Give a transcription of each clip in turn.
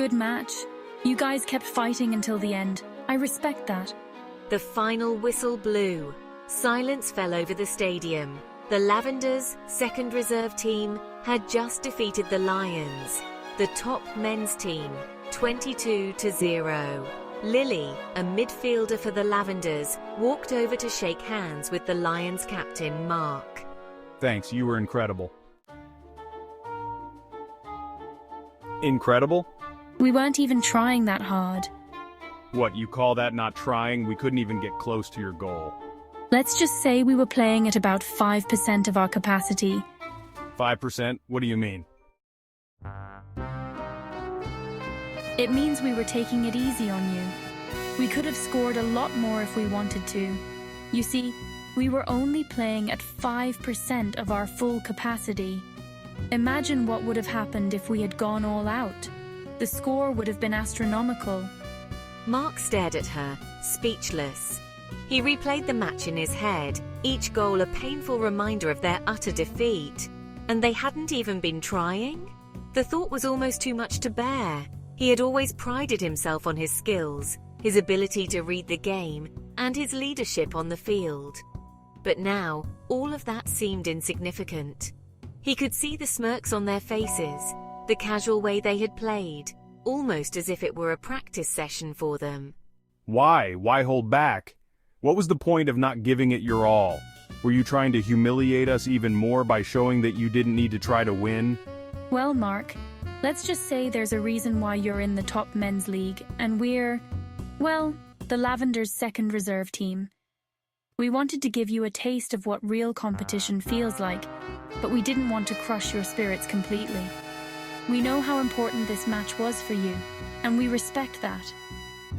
good match. You guys kept fighting until the end. I respect that. The final whistle blew. Silence fell over the stadium. The Lavenders' second reserve team had just defeated the Lions, the top men's team, 22-0. Lily, a midfielder for the Lavenders, walked over to shake hands with the Lions captain, Mark. Thanks, you were incredible. Incredible? We weren't even trying that hard. What, you call that not trying? We couldn't even get close to your goal. Let's just say we were playing at about 5% of our capacity. 5%? What do you mean? It means we were taking it easy on you. We could have scored a lot more if we wanted to. You see, we were only playing at 5% of our full capacity. Imagine what would have happened if we had gone all out. The score would have been astronomical. Mark stared at her, speechless. He replayed the match in his head, each goal a painful reminder of their utter defeat. And they hadn't even been trying? The thought was almost too much to bear. He had always prided himself on his skills, his ability to read the game, and his leadership on the field. But now, all of that seemed insignificant. He could see the smirks on their faces, the casual way they had played, almost as if it were a practice session for them. Why? Why hold back? What was the point of not giving it your all? Were you trying to humiliate us even more by showing that you didn't need to try to win? Well, Mark, let's just say there's a reason why you're in the top men's league, and we're, well, the Lavenders' second reserve team. We wanted to give you a taste of what real competition feels like, but we didn't want to crush your spirits completely. We know how important this match was for you, and we respect that.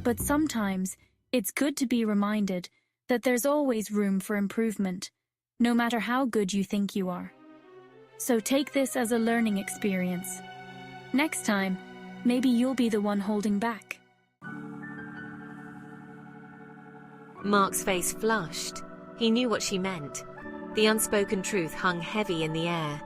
But sometimes, it's good to be reminded that there's always room for improvement, no matter how good you think you are. So take this as a learning experience. Next time, maybe you'll be the one holding back. Mark's face flushed. He knew what she meant. The unspoken truth hung heavy in the air.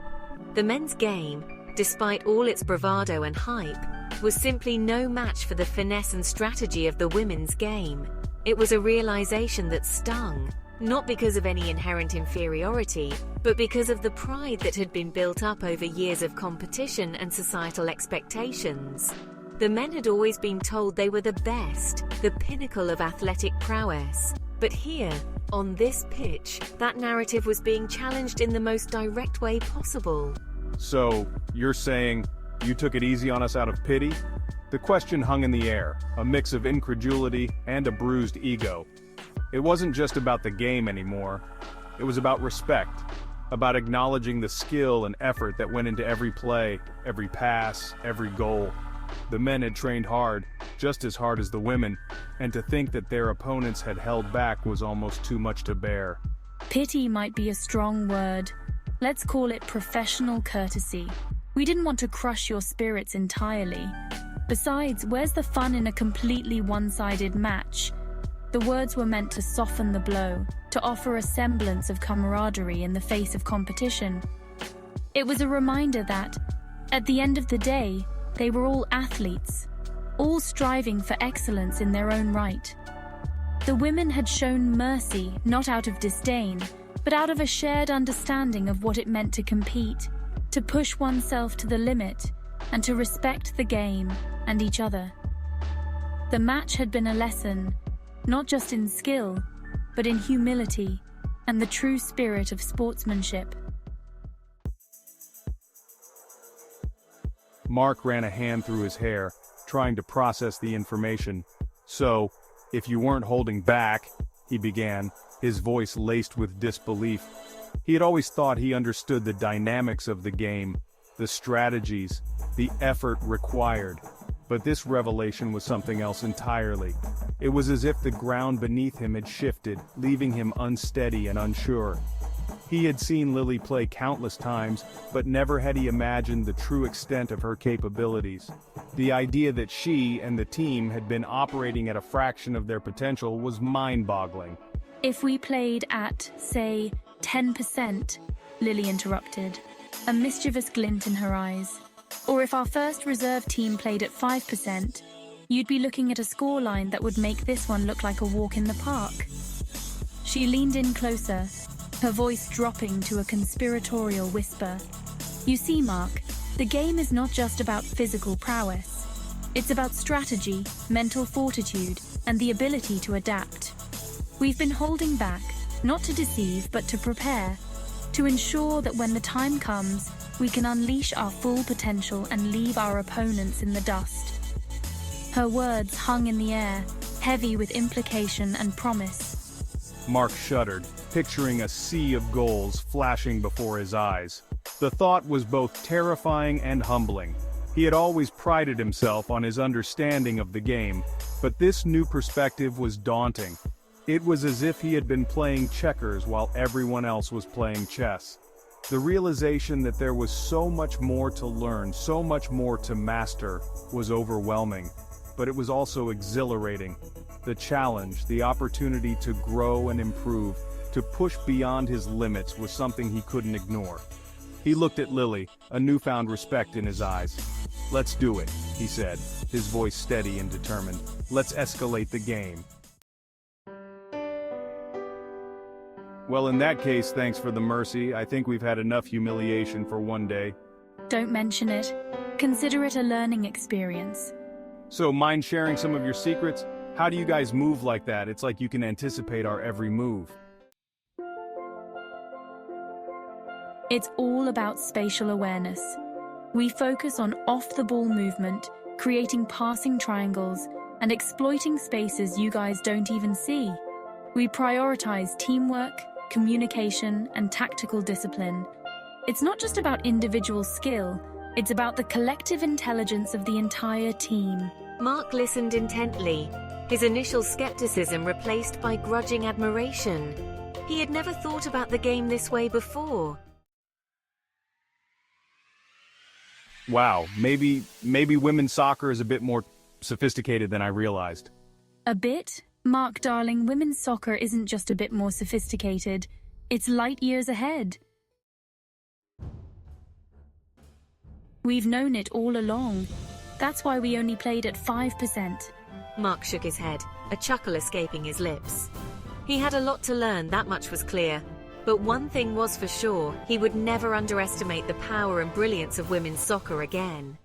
The men's game, despite all its bravado and hype, was simply no match for the finesse and strategy of the women's game. It was a realization that stung, not because of any inherent inferiority, but because of the pride that had been built up over years of competition and societal expectations. The men had always been told they were the best, the pinnacle of athletic prowess. But here, on this pitch, that narrative was being challenged in the most direct way possible. So, you're saying you took it easy on us out of pity? The question hung in the air, a mix of incredulity and a bruised ego. It wasn't just about the game anymore. It was about respect, about acknowledging the skill and effort that went into every play, every pass, every goal. The men had trained hard, just as hard as the women, and to think that their opponents had held back was almost too much to bear. Pity might be a strong word. Let's call it professional courtesy. We didn't want to crush your spirits entirely. Besides, where's the fun in a completely one-sided match? The words were meant to soften the blow, to offer a semblance of camaraderie in the face of competition. It was a reminder that, at the end of the day, they were all athletes, all striving for excellence in their own right. The women had shown mercy, not out of disdain, but out of a shared understanding of what it meant to compete, to push oneself to the limit, and to respect the game and each other. The match had been a lesson, not just in skill, but in humility and the true spirit of sportsmanship. Mark ran a hand through his hair, trying to process the information. So, if you weren't holding back, he began, his voice laced with disbelief. He had always thought he understood the dynamics of the game, the strategies, the effort required. But this revelation was something else entirely. It was as if the ground beneath him had shifted, leaving him unsteady and unsure. He had seen Lily play countless times, but never had he imagined the true extent of her capabilities. The idea that she and the team had been operating at a fraction of their potential was mind-boggling. If we played at, say, 10%, Lily interrupted, a mischievous glint in her eyes. Or if our first reserve team played at 5%, you'd be looking at a scoreline that would make this one look like a walk in the park. She leaned in closer, her voice dropping to a conspiratorial whisper. You see, Mark, the game is not just about physical prowess. It's about strategy, mental fortitude, and the ability to adapt. We've been holding back, not to deceive, but to prepare, to ensure that when the time comes, we can unleash our full potential and leave our opponents in the dust. Her words hung in the air, heavy with implication and promise. Mark shuddered, picturing a sea of goals flashing before his eyes. The thought was both terrifying and humbling. He had always prided himself on his understanding of the game, but this new perspective was daunting. It was as if he had been playing checkers while everyone else was playing chess. The realization that there was so much more to learn, so much more to master, was overwhelming. But it was also exhilarating. The challenge, the opportunity to grow and improve, to push beyond his limits was something he couldn't ignore. He looked at Lily, a newfound respect in his eyes. "Let's do it," he said, his voice steady and determined. "Let's escalate the game." Well, in that case, thanks for the mercy. I think we've had enough humiliation for one day. Don't mention it. Consider it a learning experience. So, mind sharing some of your secrets? How do you guys move like that? It's like you can anticipate our every move. It's all about spatial awareness. We focus on off-the-ball movement, creating passing triangles, and exploiting spaces you guys don't even see. We prioritize teamwork, communication, and tactical discipline. It's not just about individual skill, it's about the collective intelligence of the entire team. Mark listened intently, his initial skepticism replaced by grudging admiration. He had never thought about the game this way before. Wow, maybe women's soccer is a bit more sophisticated than I realized. A bit? Mark, darling, women's soccer isn't just a bit more sophisticated. It's light years ahead. We've known it all along. That's why we only played at 5%. Mark shook his head, a chuckle escaping his lips. He had a lot to learn, that much was clear. But one thing was for sure, he would never underestimate the power and brilliance of women's soccer again.